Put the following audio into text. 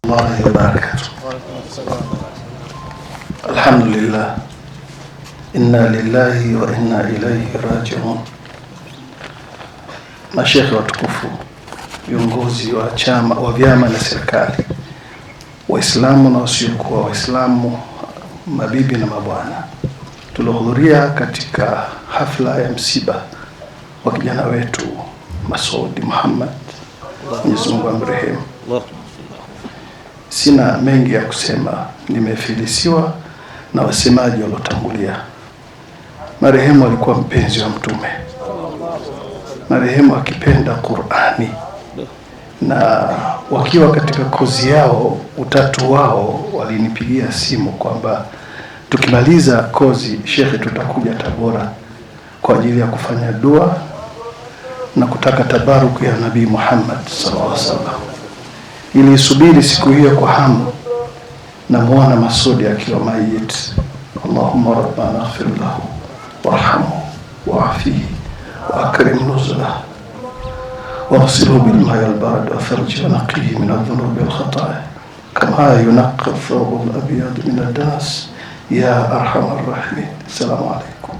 الله وبركاته. الحمد لله. إنا لله وإنا إليه راجعون. Mashekhe watukufu, viongozi wa chama wa vyama na serikali, Waislamu na wasiokuwa Waislamu, mabibi na mabwana, tulihudhuria katika hafla ya msiba wa kijana wetu Masoud Muhammad, Mwenyezi Mungu amrehemu. Sina mengi ya kusema, nimefilisiwa na wasemaji waliotangulia. Marehemu alikuwa mpenzi wa Mtume, marehemu akipenda Qur'ani, na wakiwa katika kozi yao utatu wao walinipigia simu kwamba tukimaliza kozi, Shekhe, tutakuja Tabora kwa ajili ya kufanya dua na kutaka tabaruku ya Nabii Muhammad sallallahu alaihi wasallam. Nilisubiri siku hiyo kwa hamu, na muona Masudi akiwa mayit. Allahumma rabbana ighfir lahu warhamhu wa'afihi wa akrim nuzulahu واغسله بالماء البارد وثلج ونقيه من الذنوب والخطايا كما ينقى الثوب الأبيض من الدنس يا أرحم الراحمين. السلام عليكم.